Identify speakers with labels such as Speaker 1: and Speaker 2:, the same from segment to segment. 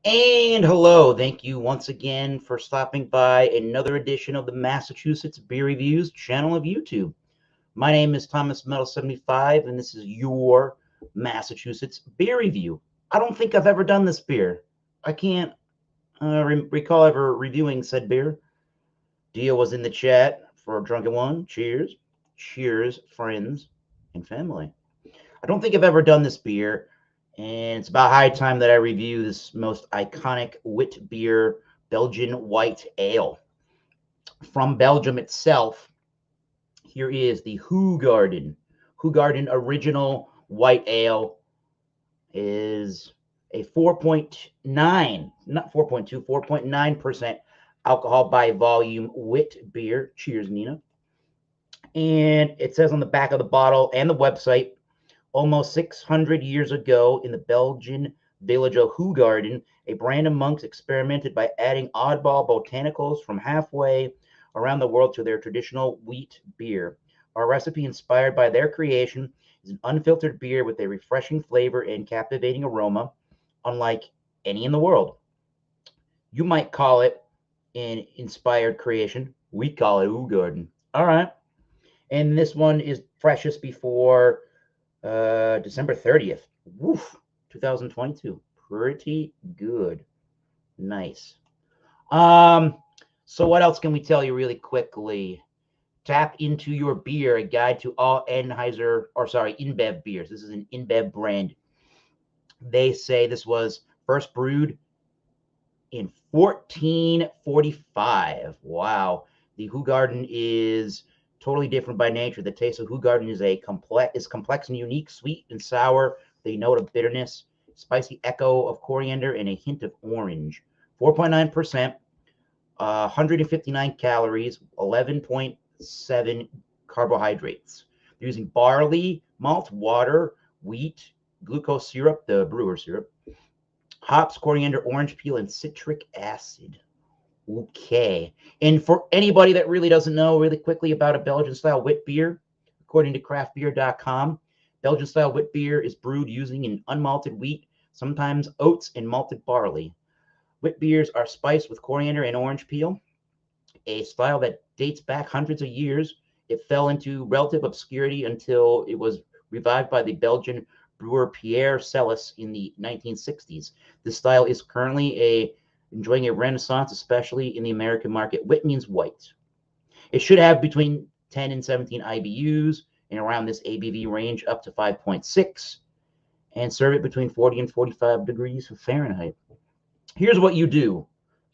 Speaker 1: And hello, thank you once again for stopping by another edition of the Massachusetts Beer Reviews channel of YouTube. My name is Thomas Metal 75, and this is your Massachusetts beer review. I don't think I've ever done this beer. I can't recall ever reviewing said beer. Dio was in the chat for a drunken one. Cheers. Cheers, friends and family. I don't think I've ever done this beer, and it's about high time that I review this most iconic wit beer, Belgian white ale. From Belgium itself, here is the Hoegaarden. Hoegaarden original white ale is a 4.9, not 4.2, 4.9% alcohol by volume wit beer. Cheers, Nina. And it says on the back of the bottle and the website, almost 600 years ago in the Belgian village of Hoegaarden, a band of monks experimented by adding oddball botanicals from halfway around the world to their traditional wheat beer. Our recipe, inspired by their creation, is an unfiltered beer with a refreshing flavor and captivating aroma, unlike any in the world. You might call it an inspired creation. We call it Hoegaarden. All right. And this one is freshest before December 30th. Woof, 2022. Pretty good. Nice. So what else can we tell you really quickly? Tap into your beer, a guide to all InBev beers. This is an InBev brand. They say this was first brewed in 1445. Wow. The Hoegaarden is totally different by nature. The taste of Hoegaarden is complex and unique, sweet and sour. The note of bitterness, spicy echo of coriander, and a hint of orange. 4.9%, 159 calories, 11.7 carbohydrates. They're using barley, malt, water, wheat, glucose syrup, the brewer syrup, hops, coriander, orange peel, and citric acid. Okay. And for anybody that really doesn't know really quickly about a Belgian-style wit beer, according to craftbeer.com, Belgian-style wit beer is brewed using an unmalted wheat, sometimes oats and malted barley. Wit beers are spiced with coriander and orange peel, a style that dates back hundreds of years. It fell into relative obscurity until it was revived by the Belgian brewer Pierre Celis in the 1960s. This style is currently enjoying a renaissance, especially in the American market. Wit means white. It should have between 10 and 17 IBUs and around this ABV range up to 5.6, and serve it between 40 and 45 degrees Fahrenheit. Here's what you do.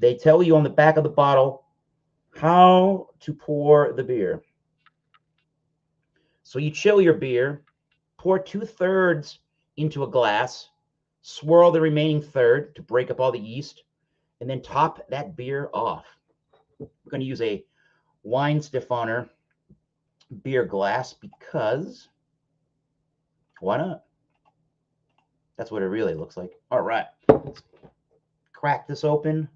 Speaker 1: They tell you on the back of the bottle how to pour the beer. So you chill your beer, pour 2/3 into a glass, swirl the remaining third to break up all the yeast, and then top that beer off. We're going to use a wine Stefaner beer glass because why not? That's what it really looks like. All right. Let's crack this open,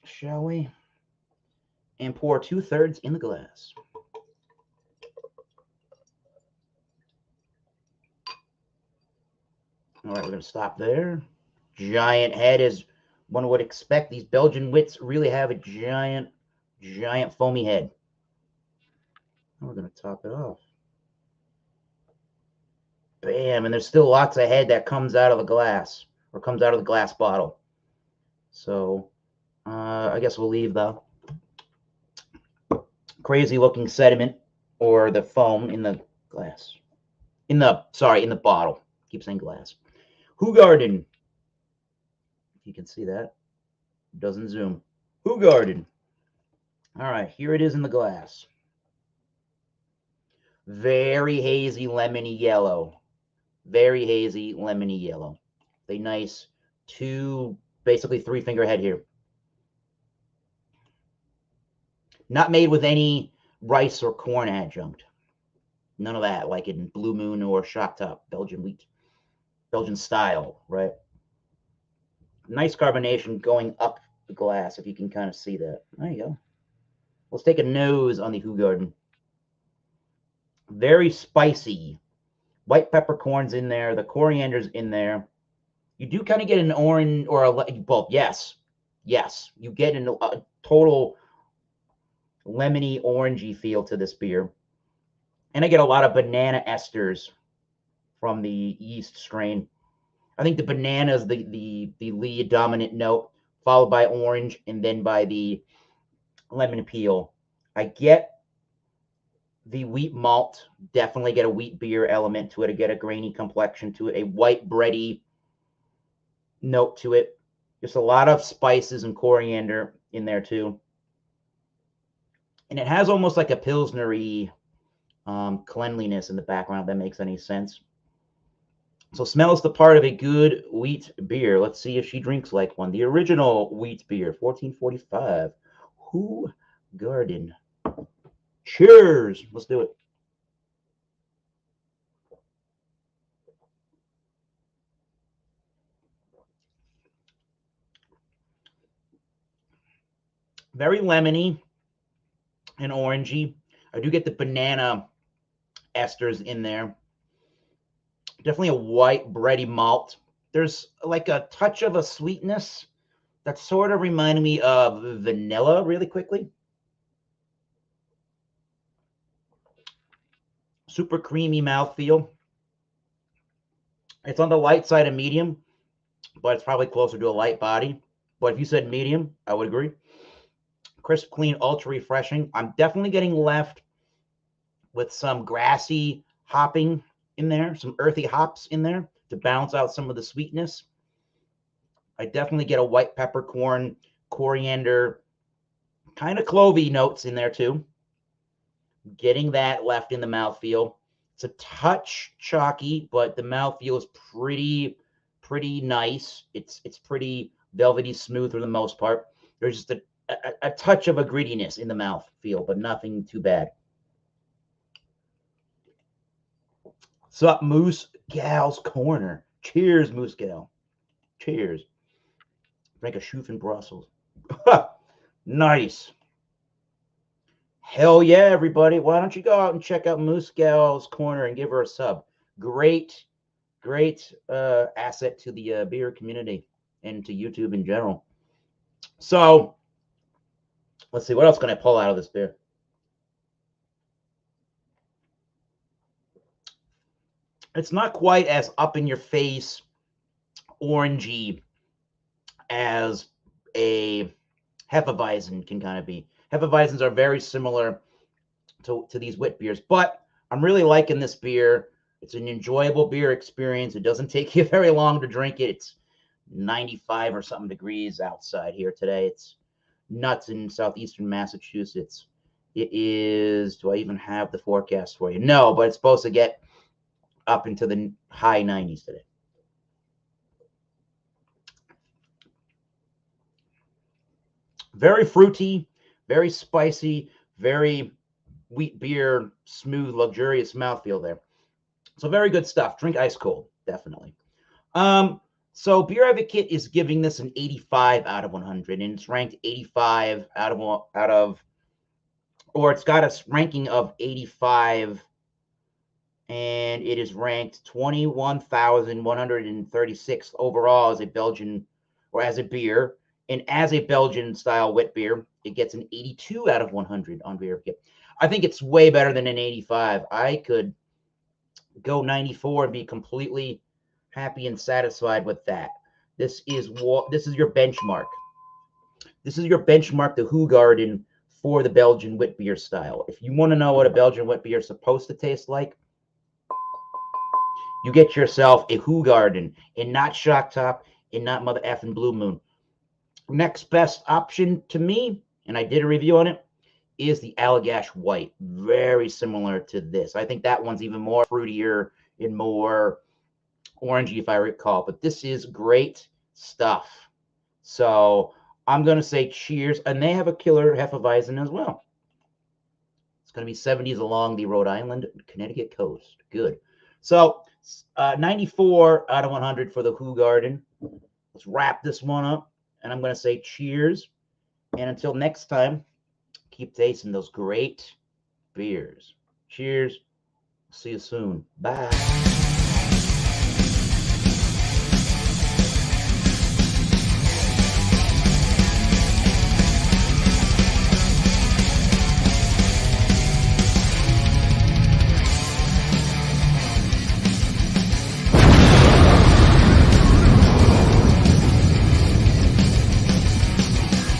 Speaker 1: shall we? And pour 2/3 in the glass. All right, we're going to stop there. Giant head, as one would expect. These Belgian wits really have a giant foamy head. And we're going to top it off. Bam, and there's still lots of head that comes out of the glass, or comes out of the glass bottle. So I guess we'll leave the crazy looking sediment or the foam in the glass. In the bottle. Keep saying glass. Hoegaarden. You can see that. Doesn't zoom. Hoegaarden. All right, here it is in the glass. Very hazy lemony yellow. Very hazy lemony yellow. A nice basically 3-finger head here. Not made with any rice or corn adjunct. None of that, like in Blue Moon or Shock Top, Belgian wheat. Belgian style, right? Nice carbonation going up the glass, if you can kind of see that. There you go. Let's take a nose on the Hoegaarden. Very spicy. White peppercorns in there. The coriander's in there. You do kind of get an orange or well, yes, you get a total lemony orangey feel to this beer, and I get a lot of banana esters from the yeast strain. I think the banana is the lead dominant note, followed by orange, and then by the lemon peel. I get the wheat malt, definitely get a wheat beer element to it. I get a grainy complexion to it, a white bready note to it. Just a lot of spices and coriander in there too. And it has almost like a Pilsner-y cleanliness in the background, if that makes any sense. So smells the part of a good wheat beer. Let's see if she drinks like one. The original wheat beer, 1445. Hoegaarden. Cheers. Let's do it. Very lemony and orangey. I do get the banana esters in there. Definitely a white bready malt. There's like a touch of a sweetness that sort of reminded me of vanilla really quickly. Super creamy mouthfeel. It's on the light side of medium, but it's probably closer to a light body. But if you said medium, I would agree. Crisp, clean, ultra refreshing. I'm definitely getting left with some grassy hopping in there, some earthy hops in there to balance out some of the sweetness. I definitely get a white peppercorn, coriander, kind of clovey notes in there too. Getting that left in the mouthfeel. It's a touch chalky, but the mouthfeel is pretty nice. It's pretty velvety smooth for the most part. There's just a touch of a grittiness in the mouthfeel, but nothing too bad. Sup, Moose Gal's Corner. Cheers, Moose Gal. Cheers. Drink a Schoof in Brussels. Nice. Hell yeah, everybody. Why don't you go out and check out Moose Gal's Corner and give her a sub. Great asset to the beer community and to YouTube in general. So, let's see. What else can I pull out of this beer? It's not quite as up in your face, orangey as a Hefeweizen can kind of be. Hefeweizens are very similar to these wit beers, but I'm really liking this beer. It's an enjoyable beer experience. It doesn't take you very long to drink it. It's 95 or something degrees outside here today. It's nuts in southeastern Massachusetts. It is, do I even have the forecast for you? No, but it's supposed to get up into the high 90s today. Very fruity, very spicy, very wheat beer, smooth, luxurious mouthfeel there. So very good stuff. Drink ice cold, definitely. So Beer Advocate is giving this an 85 out of 100, and it's ranked 85 or it's got a ranking of 85, and it is ranked 21,136 overall as a Belgian or as a beer. And as a Belgian style wit beer, it gets an 82 out of 100 on Beer Advocate. I think it's way better than an 85. I could go 94 and be completely happy and satisfied with that. This is your benchmark. This is your benchmark, the Hoegaarden, for the Belgian wit beer style. If you want to know what a Belgian wit beer is supposed to taste like, you get yourself a Hoegaarden, and not Shock Top, and not Mother effing Blue Moon. Next best option to me, and I did a review on it, is the Allagash White. Very similar to this. I think that one's even more fruitier and more orangey, if I recall. But this is great stuff. So I'm going to say cheers. And they have a killer Hefeweizen as well. It's going to be 70s along the Rhode Island, Connecticut coast. Good. So 94 out of 100 for the Hoegaarden. Let's wrap this one up. And I'm going to say cheers. And until next time, keep tasting those great beers. Cheers. See you soon. Bye.